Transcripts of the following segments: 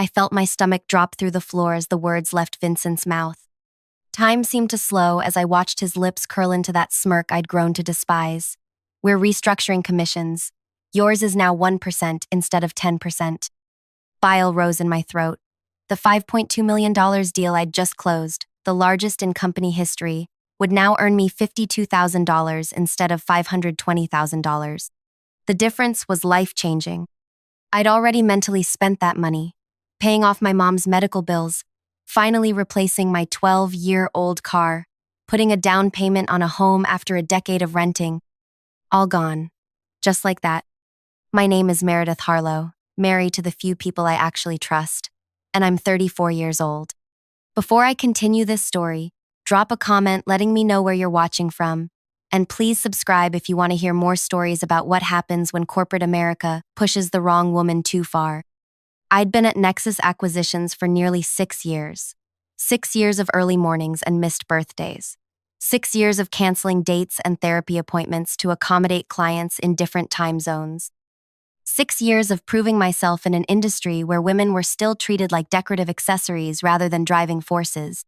I felt my stomach drop through the floor as the words left Vincent's mouth. Time seemed to slow as I watched his lips curl into that smirk I'd grown to despise. We're restructuring commissions. Yours is now 1% instead of 10%. Bile rose in my throat. The $5.2 million deal I'd just closed, the largest in company history, would now earn me $52,000 instead of $520,000. The difference was life-changing. I'd already mentally spent that money, paying off my mom's medical bills, finally replacing my 12-year-old car, putting a down payment on a home after a decade of renting. All gone. Just like that. My name is Meredith Harlow, married to the few people I actually trust, and I'm 34 years old. Before I continue this story, drop a comment letting me know where you're watching from, and please subscribe if you want to hear more stories about what happens when corporate America pushes the wrong woman too far. I'd been at Nexus Acquisitions for nearly 6 years. 6 years of early mornings and missed birthdays. 6 years of canceling dates and therapy appointments to accommodate clients in different time zones. 6 years of proving myself in an industry where women were still treated like decorative accessories rather than driving forces.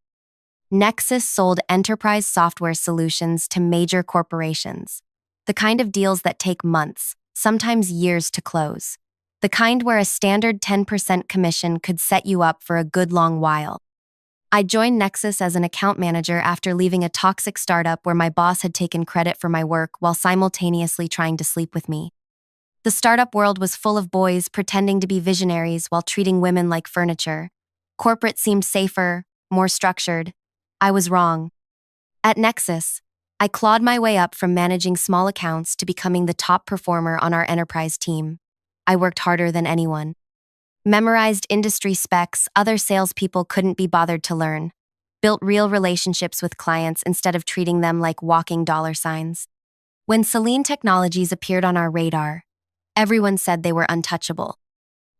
Nexus sold enterprise software solutions to major corporations. The kind of deals that take months, sometimes years to close. The kind where a standard 10% commission could set you up for a good long while. I joined Nexus as an account manager after leaving a toxic startup where my boss had taken credit for my work while simultaneously trying to sleep with me. The startup world was full of boys pretending to be visionaries while treating women like furniture. Corporate seemed safer, more structured. I was wrong. At Nexus, I clawed my way up from managing small accounts to becoming the top performer on our enterprise team. I worked harder than anyone. Memorized industry specs other salespeople couldn't be bothered to learn. Built real relationships with clients instead of treating them like walking dollar signs. When Selene Technologies appeared on our radar, everyone said they were untouchable.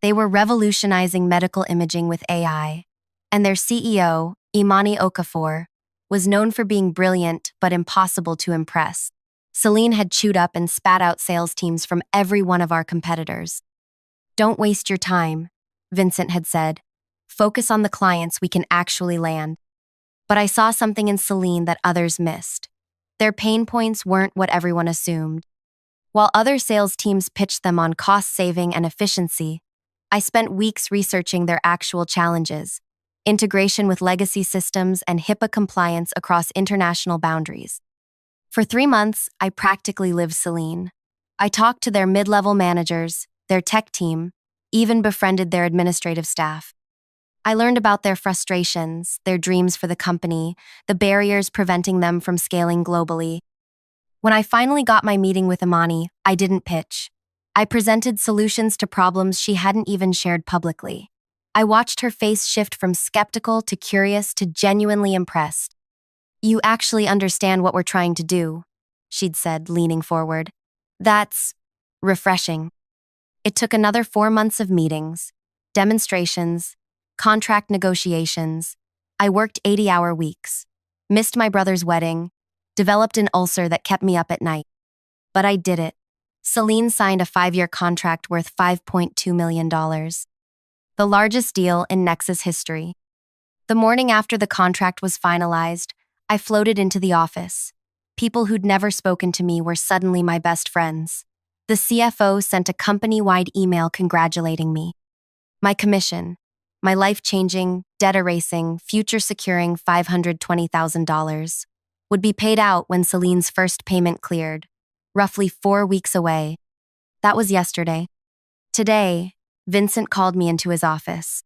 They were revolutionizing medical imaging with AI, and their CEO, Imani Okafor, was known for being brilliant but impossible to impress. Selene had chewed up and spat out sales teams from every one of our competitors. "Don't waste your time," Vincent had said. "Focus on the clients we can actually land." But I saw something in Selene that others missed. Their pain points weren't what everyone assumed. While other sales teams pitched them on cost saving and efficiency, I spent weeks researching their actual challenges: integration with legacy systems and HIPAA compliance across international boundaries. For 3 months, I practically lived Selene. I talked to their mid-level managers, their tech team, even befriended their administrative staff. I learned about their frustrations, their dreams for the company, the barriers preventing them from scaling globally. When I finally got my meeting with Imani, I didn't pitch. I presented solutions to problems she hadn't even shared publicly. I watched her face shift from skeptical to curious to genuinely impressed. "You actually understand what we're trying to do," she'd said, leaning forward. "That's refreshing." It took another 4 months of meetings, demonstrations, contract negotiations. I worked 80-hour weeks, missed my brother's wedding, developed an ulcer that kept me up at night. But I did it. Selene signed a 5-year contract worth $5.2 million. The largest deal in Nexus history. The morning after the contract was finalized, I floated into the office. People who'd never spoken to me were suddenly my best friends. The CFO sent a company-wide email congratulating me. My commission, my life-changing, debt-erasing, future-securing $520,000, would be paid out when Celine's first payment cleared, roughly 4 weeks away. That was yesterday. Today, Vincent called me into his office.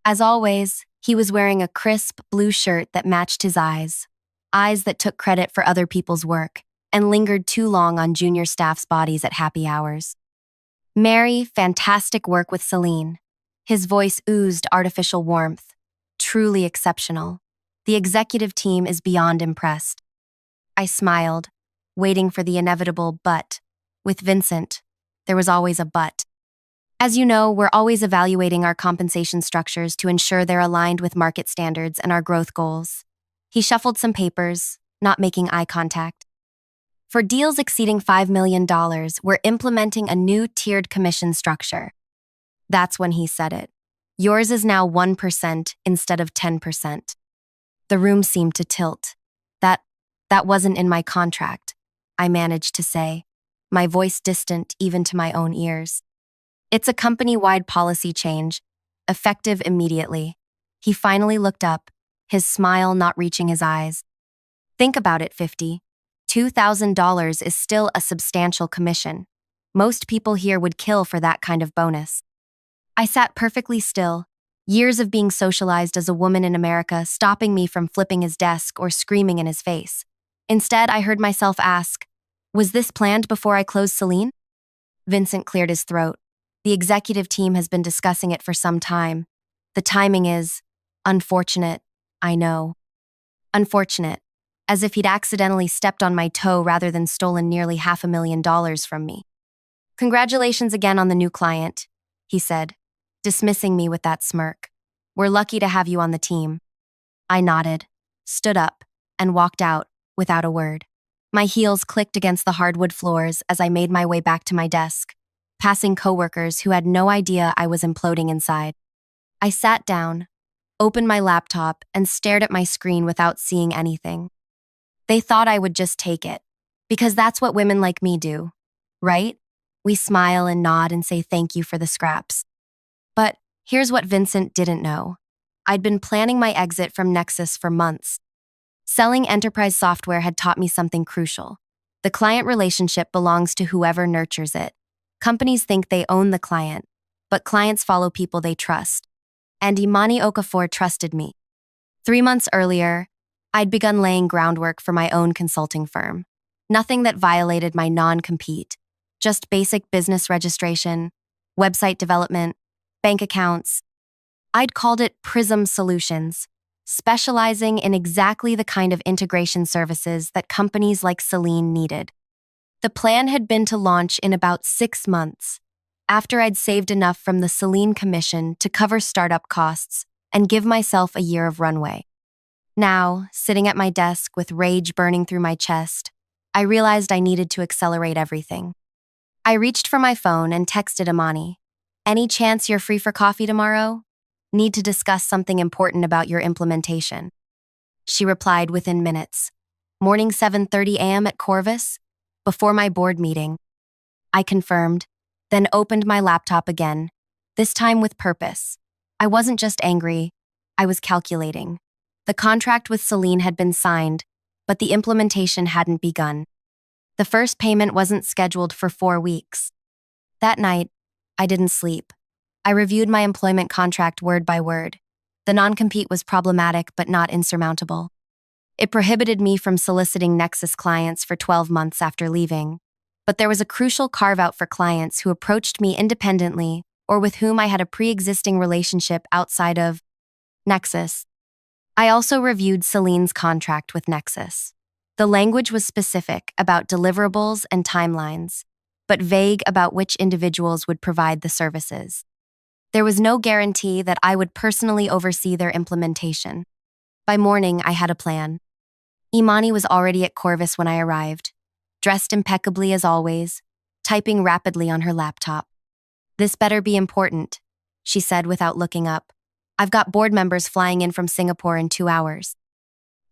As always, he was wearing a crisp blue shirt that matched his eyes that took credit for other people's work and lingered too long on junior staff's bodies at happy hours. "Mary, fantastic work with Selene." His voice oozed artificial warmth. "Truly exceptional. The executive team is beyond impressed." I smiled, waiting for the inevitable but. With Vincent, there was always a but. As you know, we're always evaluating our compensation structures to ensure they're aligned with market standards and our growth goals. He shuffled some papers, not making eye contact. "For deals exceeding $5 million, we're implementing a new tiered commission structure." That's when he said it. Yours is now 1% instead of 10%. The room seemed to tilt. That, that wasn't in my contract, I managed to say, my voice distant even to my own ears. It's a company-wide policy change, effective immediately. He finally looked up, his smile not reaching his eyes. Think about it, 50. $2,000 is still a substantial commission. Most people here would kill for that kind of bonus. I sat perfectly still, years of being socialized as a woman in America stopping me from flipping his desk or screaming in his face. Instead, I heard myself ask, was this planned before I closed Celine? Vincent cleared his throat. The executive team has been discussing it for some time. The timing is unfortunate, I know. Unfortunate, as if he'd accidentally stepped on my toe rather than stolen nearly $500,000 from me. Congratulations again on the new client, he said, dismissing me with that smirk. We're lucky to have you on the team. I nodded, stood up, and walked out without a word. My heels clicked against the hardwood floors as I made my way back to my desk, passing coworkers who had no idea I was imploding inside. I sat down, opened my laptop, and stared at my screen without seeing anything. They thought I would just take it, because that's what women like me do, right? We smile and nod and say thank you for the scraps. But here's what Vincent didn't know. I'd been planning my exit from Nexus for months. Selling enterprise software had taught me something crucial. The client relationship belongs to whoever nurtures it. Companies think they own the client, but clients follow people they trust. And Imani Okafor trusted me. 3 months earlier, I'd begun laying groundwork for my own consulting firm. Nothing that violated my non-compete, just basic business registration, website development, bank accounts. I'd called it Prism Solutions, specializing in exactly the kind of integration services that companies like Celine needed. The plan had been to launch in about 6 months, after I'd saved enough from the Celine commission to cover startup costs and give myself a year of runway. Now, sitting at my desk with rage burning through my chest, I realized I needed to accelerate everything. I reached for my phone and texted Imani. Any chance you're free for coffee tomorrow? Need to discuss something important about your implementation. She replied within minutes. Morning 7:30 a.m. at Corvus? Before my board meeting. I confirmed, then opened my laptop again, this time with purpose. I wasn't just angry, I was calculating. The contract with Celine had been signed, but the implementation hadn't begun. The first payment wasn't scheduled for 4 weeks. That night, I didn't sleep. I reviewed my employment contract word by word. The non-compete was problematic but not insurmountable. It prohibited me from soliciting Nexus clients for 12 months after leaving. But there was a crucial carve-out for clients who approached me independently or with whom I had a pre-existing relationship outside of Nexus. I also reviewed Celine's contract with Nexus. The language was specific about deliverables and timelines, but vague about which individuals would provide the services. There was no guarantee that I would personally oversee their implementation. By morning, I had a plan. Imani was already at Corvus when I arrived, dressed impeccably as always, typing rapidly on her laptop. This better be important, she said without looking up. I've got board members flying in from Singapore in 2 hours.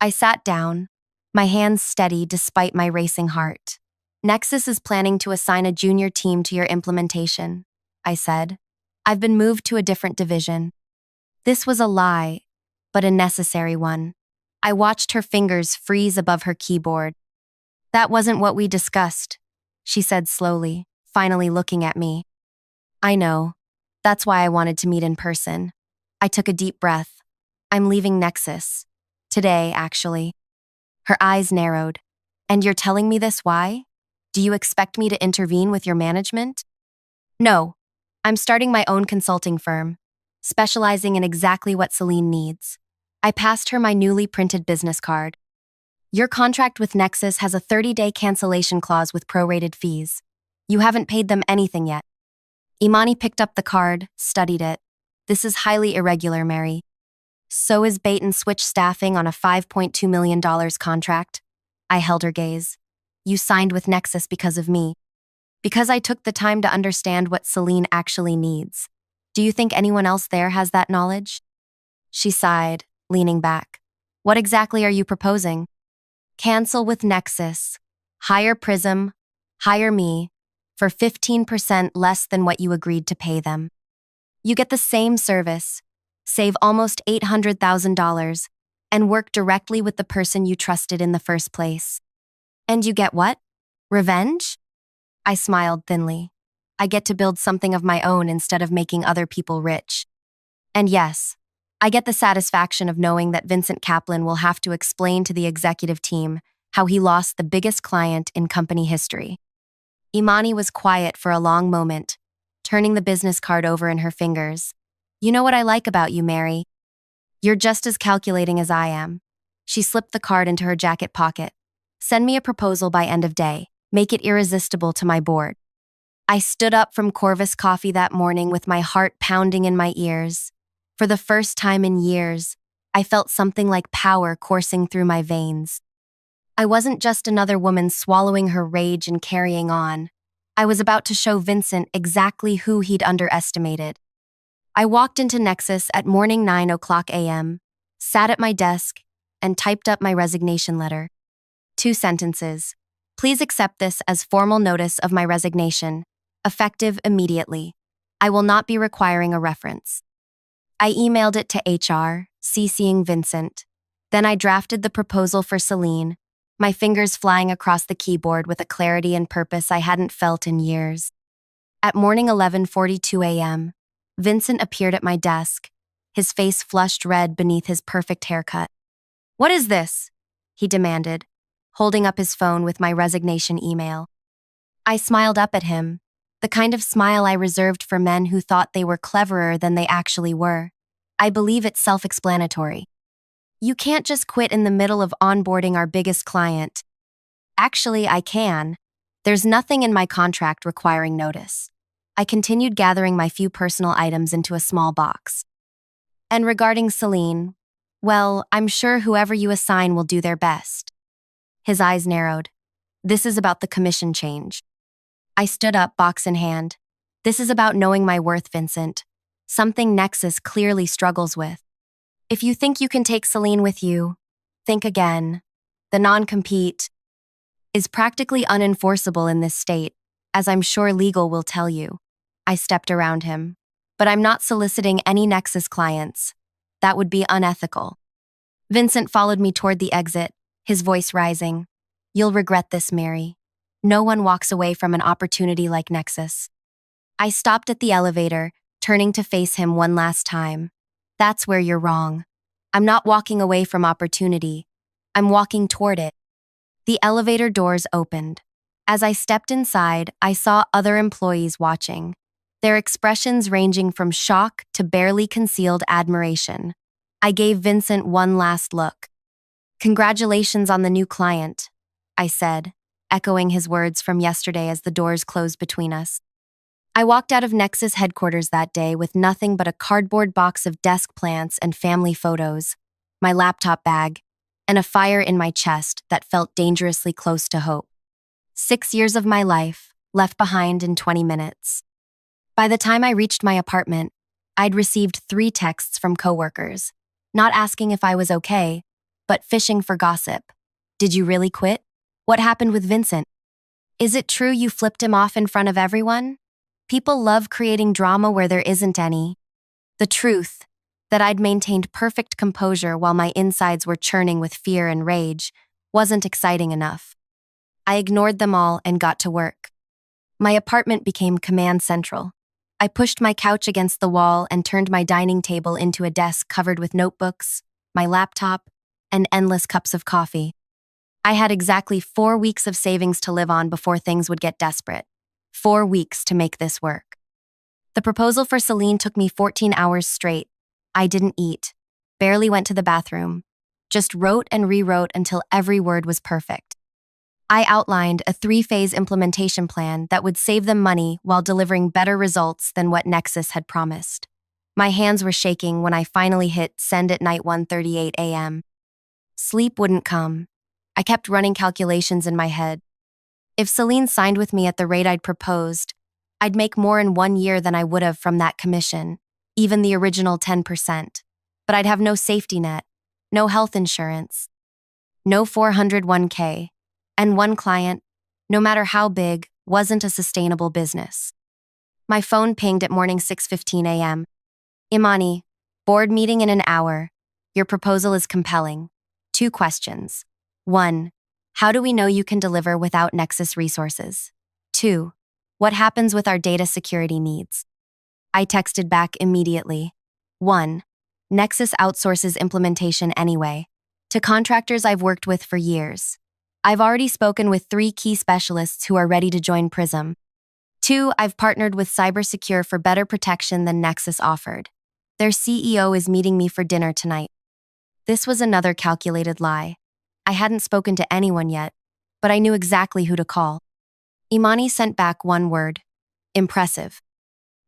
I sat down, my hands steady despite my racing heart. Nexus is planning to assign a junior team to your implementation, I said. I've been moved to a different division. This was a lie, but a necessary one. I watched her fingers freeze above her keyboard. That wasn't what we discussed, she said slowly, finally looking at me. I know. That's why I wanted to meet in person. I took a deep breath. I'm leaving Nexus. Today, actually. Her eyes narrowed. And you're telling me this why? Do you expect me to intervene with your management? No. I'm starting my own consulting firm, specializing in exactly what Celine needs. I passed her my newly printed business card. Your contract with Nexus has a 30-day cancellation clause with prorated fees. You haven't paid them anything yet. Imani picked up the card, studied it. This is highly irregular, Mary. So is bait and switch staffing on a $5.2 million contract. I held her gaze. You signed with Nexus because of me. Because I took the time to understand what Celine actually needs. Do you think anyone else there has that knowledge? She sighed, leaning back. What exactly are you proposing? Cancel with Nexus. Hire Prism. Hire me. For 15% less than what you agreed to pay them. You get the same service, save almost $800,000, and work directly with the person you trusted in the first place. And you get what? Revenge? I smiled thinly. I get to build something of my own instead of making other people rich. And yes, I get the satisfaction of knowing that Vincent Kaplan will have to explain to the executive team how he lost the biggest client in company history. Imani was quiet for a long moment, turning the business card over in her fingers. You know what I like about you, Mary? You're just as calculating as I am. She slipped the card into her jacket pocket. Send me a proposal by end of day. Make it irresistible to my board. I stood up from Corvus Coffee that morning with my heart pounding in my ears. For the first time in years, I felt something like power coursing through my veins. I wasn't just another woman swallowing her rage and carrying on. I was about to show Vincent exactly who he'd underestimated. I walked into Nexus at morning 9:00 a.m., sat at my desk, and typed up my resignation letter. 2 sentences. Please accept this as formal notice of my resignation, effective immediately. I will not be requiring a reference. I emailed it to HR, CCing Vincent. Then I drafted the proposal for Celine, my fingers flying across the keyboard with a clarity and purpose I hadn't felt in years. At morning 11:42 a.m., Vincent appeared at my desk, his face flushed red beneath his perfect haircut. What is this? He demanded, holding up his phone with my resignation email. I smiled up at him, the kind of smile I reserved for men who thought they were cleverer than they actually were. I believe it's self-explanatory. You can't just quit in the middle of onboarding our biggest client. Actually, I can. There's nothing in my contract requiring notice. I continued gathering my few personal items into a small box. And regarding Celine, well, I'm sure whoever you assign will do their best. His eyes narrowed. This is about the commission change. I stood up, box in hand. This is about knowing my worth, Vincent. Something Nexus clearly struggles with. If you think you can take Celine with you, think again. The non-compete is practically unenforceable in this state, as I'm sure legal will tell you. I stepped around him. But I'm not soliciting any Nexus clients. That would be unethical. Vincent followed me toward the exit, his voice rising. You'll regret this, Mary. No one walks away from an opportunity like Nexus. I stopped at the elevator, turning to face him one last time. That's where you're wrong. I'm not walking away from opportunity. I'm walking toward it. The elevator doors opened. As I stepped inside, I saw other employees watching, their expressions ranging from shock to barely concealed admiration. I gave Vincent one last look. Congratulations on the new client, I said, echoing his words from yesterday as the doors closed between us. I walked out of Nexus headquarters that day with nothing but a cardboard box of desk plants and family photos, my laptop bag, and a fire in my chest that felt dangerously close to hope. 6 years of my life, left behind in 20 minutes. By the time I reached my apartment, I'd received 3 texts from coworkers, not asking if I was okay, but fishing for gossip. Did you really quit? What happened with Vincent? Is it true you flipped him off in front of everyone? People love creating drama where there isn't any. The truth, that I'd maintained perfect composure while my insides were churning with fear and rage, wasn't exciting enough. I ignored them all and got to work. My apartment became command central. I pushed my couch against the wall and turned my dining table into a desk covered with notebooks, my laptop, and endless cups of coffee. I had exactly 4 weeks of savings to live on before things would get desperate. 4 weeks to make this work. The proposal for Celine took me 14 hours straight. I didn't eat, barely went to the bathroom, just wrote and rewrote until every word was perfect. I outlined a 3-phase implementation plan that would save them money while delivering better results than what Nexus had promised. My hands were shaking when I finally hit send at night 1:38 a.m. Sleep wouldn't come. I kept running calculations in my head. If Celine signed with me at the rate I'd proposed, I'd make more in 1 year than I would have from that commission. even the original 10%. But I'd have no safety net, no health insurance, no 401k, and one client, no matter how big, wasn't a sustainable business. My phone pinged at morning 6:15 a.m. Imani, board meeting in an hour. Your proposal is compelling. 2 questions. 1. How do we know you can deliver without Nexus resources? 2. What happens with our data security needs? I texted back immediately. 1. Nexus outsources implementation anyway, to contractors I've worked with for years. I've already spoken with 3 key specialists who are ready to join Prism. 2. I've partnered with CyberSecure for better protection than Nexus offered. Their CEO is meeting me for dinner tonight. This was another calculated lie. I hadn't spoken to anyone yet, but I knew exactly who to call. Imani sent back one word: impressive.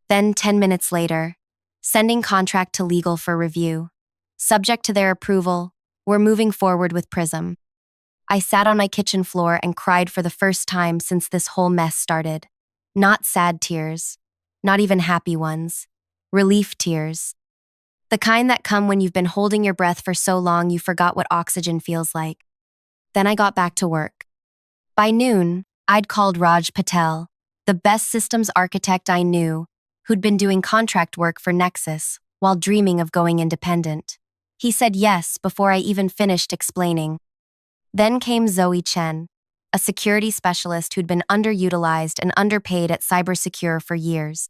Then 10 minutes later, sending contract to legal for review. Subject to their approval, we're moving forward with Prism. I sat on my kitchen floor and cried for the first time since this whole mess started. Not sad tears, not even happy ones. Relief tears. The kind that come when you've been holding your breath for so long you forgot what oxygen feels like. Then I got back to work. By noon, I'd called Raj Patel, the best systems architect I knew, who'd been doing contract work for Nexus while dreaming of going independent. He said yes before I even finished explaining. Then came Zoe Chen, a security specialist who'd been underutilized and underpaid at CyberSecure for years.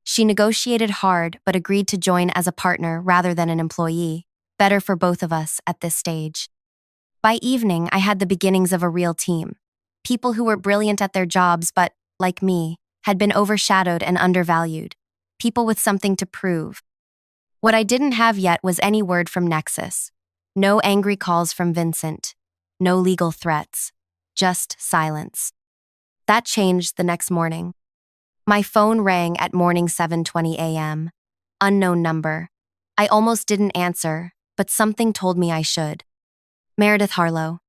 She negotiated hard but agreed to join as a partner rather than an employee, better for both of us at this stage. By evening, I had the beginnings of a real team. People who were brilliant at their jobs but, like me, had been overshadowed and undervalued. People with something to prove. What I didn't have yet was any word from Nexus. No angry calls from Vincent. No legal threats. Just silence. That changed the next morning. My phone rang at morning 7:20 a.m. Unknown number. I almost didn't answer, but something told me I should. Meredith Harlow.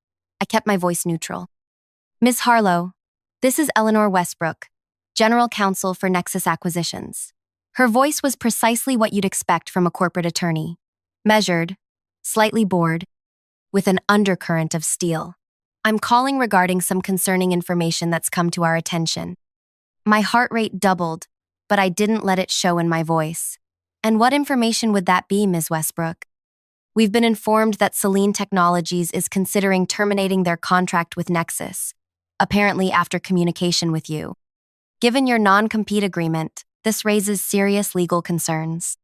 I kept my voice neutral. Ms. Harlow, this is Eleanor Westbrook, General Counsel for Nexus Acquisitions. Her voice was precisely what you'd expect from a corporate attorney. Measured, slightly bored, with an undercurrent of steel. I'm calling regarding some concerning information that's come to our attention. My heart rate doubled, but I didn't let it show in my voice. And what information would that be, Ms. Westbrook? We've been informed that Selene Technologies is considering terminating their contract with Nexus, apparently after communication with you. Given your non-compete agreement, this raises serious legal concerns.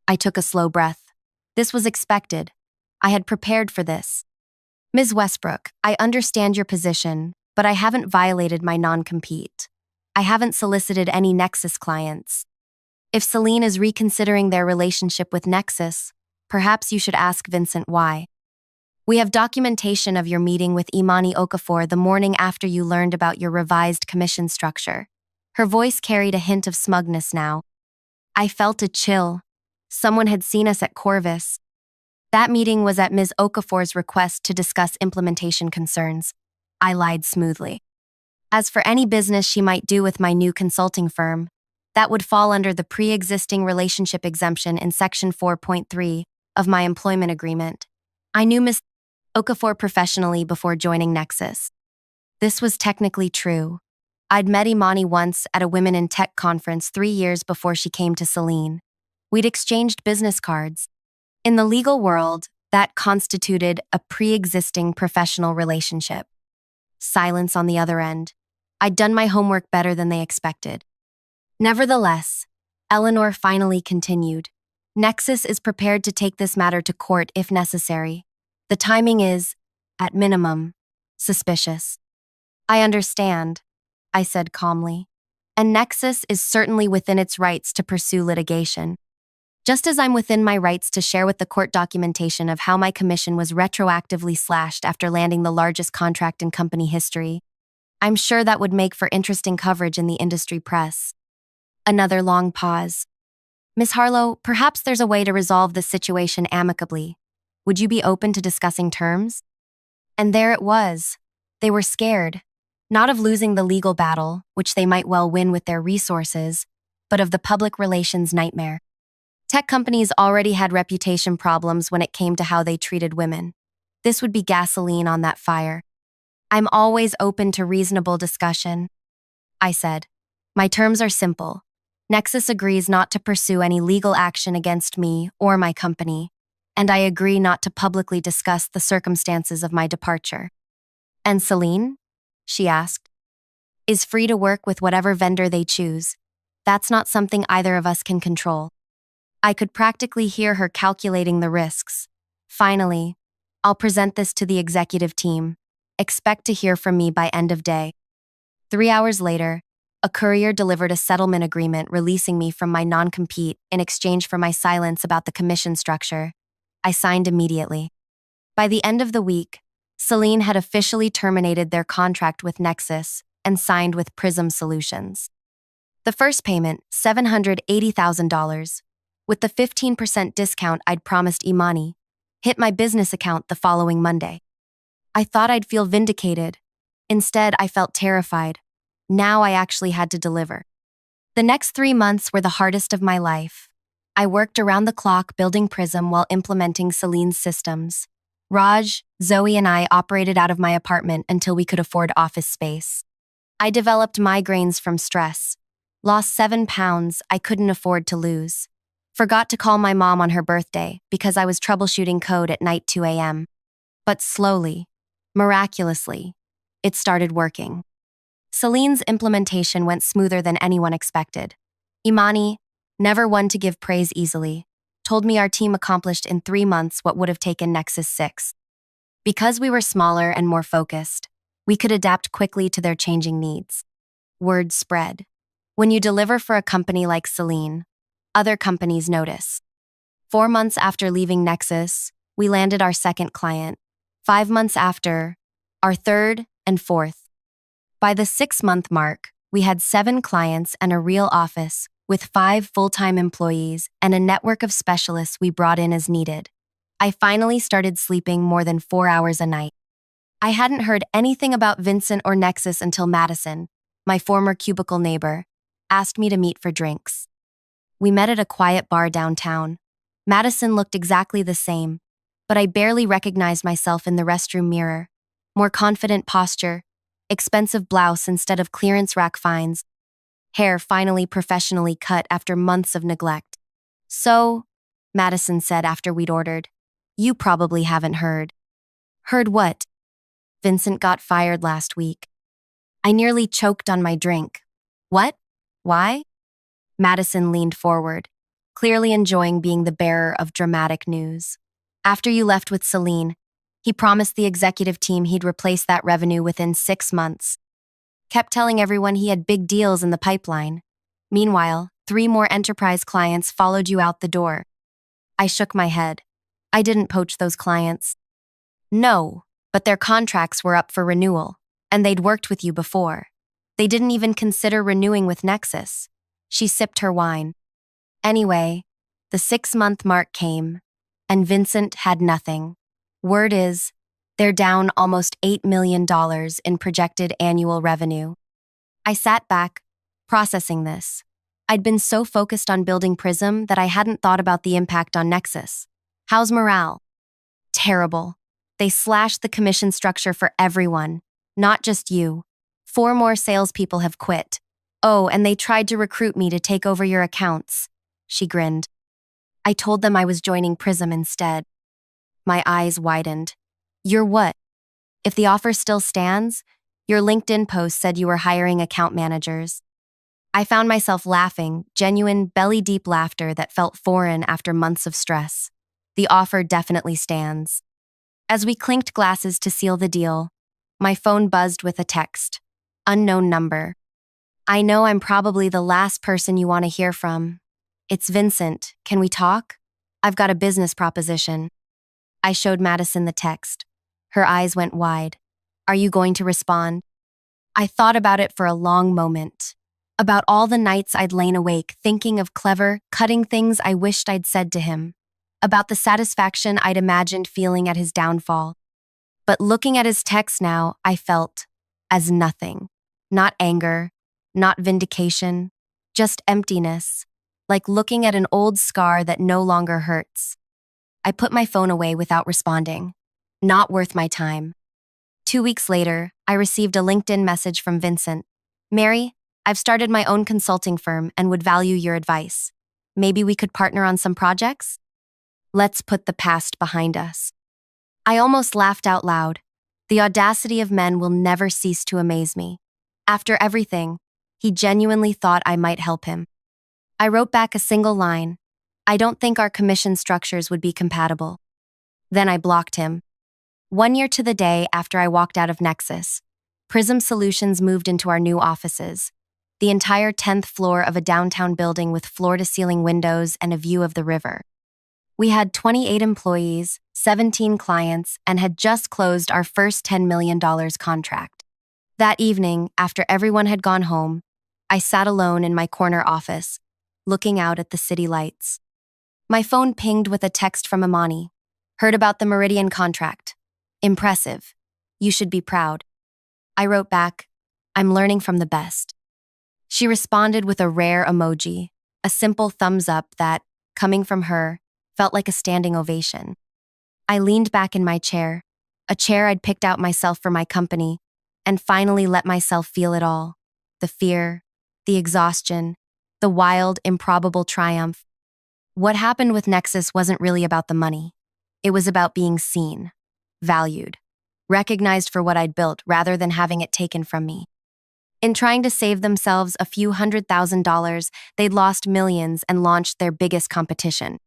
I took a slow breath. This was expected. I had prepared for this. Ms. Westbrook, I understand your position, but I haven't violated my non-compete. I haven't solicited any Nexus clients. If Selene is reconsidering their relationship with Nexus, perhaps you should ask Vincent why. We have documentation of your meeting with Imani Okafor the morning after you learned about your revised commission structure. Her voice carried a hint of smugness now. I felt a chill. Someone had seen us at Corvus. That meeting was at Ms. Okafor's request to discuss implementation concerns. I lied smoothly. As for any business she might do with my new consulting firm, that would fall under the pre-existing relationship exemption in Section 4.3 of my employment agreement. I knew Ms. Okafor professionally before joining Nexus. This was technically true. I'd met Imani once at a Women in Tech conference 3 years before she came to Selene. We'd exchanged business cards. In the legal world, that constituted a pre-existing professional relationship. Silence on the other end. I'd done my homework better than they expected. Nevertheless, Eleanor finally continued. Nexus is prepared to take this matter to court if necessary. The timing is, at minimum, suspicious. I understand, I said calmly. And Nexus is certainly within its rights to pursue litigation. Just as I'm within my rights to share with the court documentation of how my commission was retroactively slashed after landing the largest contract in company history. I'm sure that would make for interesting coverage in the industry press. Another long pause. Ms. Harlow, perhaps there's a way to resolve this situation amicably. Would you be open to discussing terms? And there it was. They were scared, not of losing the legal battle, which they might well win with their resources, but of the public relations nightmare. Tech companies already had reputation problems when it came to how they treated women. This would be gasoline on that fire. I'm always open to reasonable discussion, I said. My terms are simple. Nexus agrees not to pursue any legal action against me or my company, and I agree not to publicly discuss the circumstances of my departure. And Celine? She asked. Is free to work with whatever vendor they choose. That's not something either of us can control. I could practically hear her calculating the risks. Finally, I'll present this to the executive team. Expect to hear from me by end of day. 3 hours later, a courier delivered a settlement agreement releasing me from my non-compete in exchange for my silence about the commission structure. I signed immediately. By the end of the week, Celine had officially terminated their contract with Nexus and signed with Prism Solutions. The first payment, $780,000, with the 15% discount I'd promised Imani, hit my business account the following Monday. I thought I'd feel vindicated. Instead, I felt terrified. Now I actually had to deliver. The next 3 months were the hardest of my life. I worked around the clock building Prism while implementing Celine's systems. Raj, Zoe, and I operated out of my apartment until we could afford office space. I developed migraines from stress. Lost 7 pounds I couldn't afford to lose. Forgot to call my mom on her birthday because I was troubleshooting code at night 2 a.m. But slowly, miraculously, it started working. Celine's implementation went smoother than anyone expected. Imani, never one to give praise easily, told me our team accomplished in 3 months what would have taken Nexus 6. Because we were smaller and more focused, we could adapt quickly to their changing needs. Word spread. When you deliver for a company like Celine, other companies notice. 4 months after leaving Nexus, we landed our second client. 5 months after, our third and fourth. By the 6-month mark, we had 7 clients and a real office, with 5 full-time employees and a network of specialists we brought in as needed. I finally started sleeping more than 4 hours a night. I hadn't heard anything about Vincent or Nexus until Madison, my former cubicle neighbor, asked me to meet for drinks. We met at a quiet bar downtown. Madison looked exactly the same, but I barely recognized myself in the restroom mirror. More confident posture, expensive blouse instead of clearance rack finds, hair finally professionally cut after months of neglect. So, Madison said after we'd ordered, you probably haven't heard. Heard what? Vincent got fired last week. I nearly choked on my drink. What? Why? Madison leaned forward, clearly enjoying being the bearer of dramatic news. After you left with Celine, he promised the executive team he'd replace that revenue within 6 months. Kept telling everyone he had big deals in the pipeline. Meanwhile, 3 more enterprise clients followed you out the door. I shook my head. I didn't poach those clients. No, but their contracts were up for renewal, and they'd worked with you before. They didn't even consider renewing with Nexus. She sipped her wine. Anyway, the 6-month mark came, and Vincent had nothing. Word is, they're down almost $8 million in projected annual revenue. I sat back, processing this. I'd been so focused on building Prism that I hadn't thought about the impact on Nexus. How's morale? Terrible. They slashed the commission structure for everyone, not just you. 4 more salespeople have quit. Oh, and they tried to recruit me to take over your accounts. She grinned. I told them I was joining Prism instead. My eyes widened. You're what? If the offer still stands, your LinkedIn post said you were hiring account managers. I found myself laughing, genuine, belly-deep laughter that felt foreign after months of stress. The offer definitely stands. As we clinked glasses to seal the deal, my phone buzzed with a text. Unknown number. I know I'm probably the last person you want to hear from. It's Vincent. Can we talk? I've got a business proposition. I showed Madison the text. Her eyes went wide. Are you going to respond? I thought about it for a long moment. About all the nights I'd lain awake thinking of clever, cutting things I wished I'd said to him. About the satisfaction I'd imagined feeling at his downfall. But looking at his text now, I felt as nothing. Not anger, not vindication, just emptiness. like looking at an old scar that no longer hurts. I put my phone away without responding. Not worth my time. 2 weeks later, I received a LinkedIn message from Vincent. Mary, I've started my own consulting firm and would value your advice. Maybe we could partner on some projects? Let's put the past behind us. I almost laughed out loud. The audacity of men will never cease to amaze me. After everything, he genuinely thought I might help him. I wrote back a single line. I don't think our commission structures would be compatible. Then I blocked him. 1 year to the day after I walked out of Nexus, Prism Solutions moved into our new offices. The entire 10th floor of a downtown building with floor-to-ceiling windows and a view of the river. We had 28 employees, 17 clients, and had just closed our first $10 million contract. That evening, after everyone had gone home, I sat alone in my corner office, looking out at the city lights. My phone pinged with a text from Imani. Heard about the Meridian contract. Impressive. You should be proud. I wrote back, I'm learning from the best. She responded with a rare emoji, a simple thumbs up that, coming from her, felt like a standing ovation. I leaned back in my chair, a chair I'd picked out myself for my company, and finally let myself feel it all. The fear, the exhaustion, the wild, improbable triumph. What happened with Nexus wasn't really about the money. It was about being seen, valued, recognized for what I'd built rather than having it taken from me. In trying to save themselves a few $100,000, they'd lost millions and launched their biggest competition.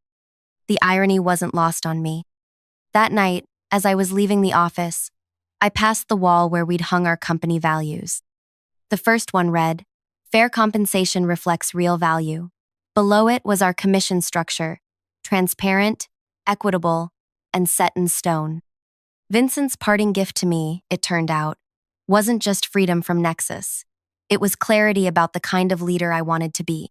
The irony wasn't lost on me. That night, as I was leaving the office, I passed the wall where we'd hung our company values. The first one read, Fair compensation reflects real value. Below it was our commission structure, transparent, equitable, and set in stone. Vincent's parting gift to me, it turned out, wasn't just freedom from Nexus. It was clarity about the kind of leader I wanted to be.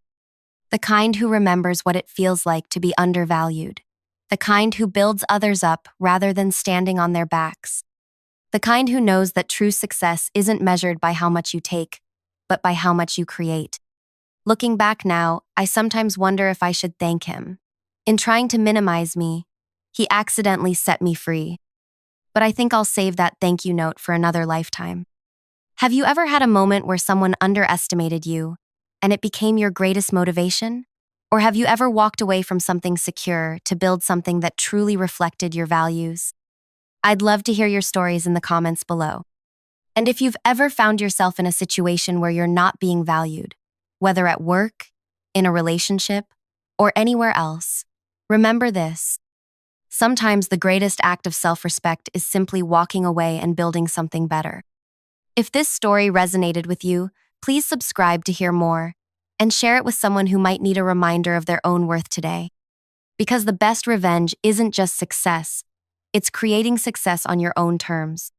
The kind who remembers what it feels like to be undervalued. The kind who builds others up rather than standing on their backs. The kind who knows that true success isn't measured by how much you take, but by how much you create. Looking back now, I sometimes wonder if I should thank him. In trying to minimize me, he accidentally set me free. But I think I'll save that thank you note for another lifetime. Have you ever had a moment where someone underestimated you, and it became your greatest motivation? Or have you ever walked away from something secure to build something that truly reflected your values? I'd love to hear your stories in the comments below. And if you've ever found yourself in a situation where you're not being valued, whether at work, in a relationship, or anywhere else, remember this. Sometimes the greatest act of self-respect is simply walking away and building something better. If this story resonated with you, please subscribe to hear more and share it with someone who might need a reminder of their own worth today. Because the best revenge isn't just success, it's creating success on your own terms.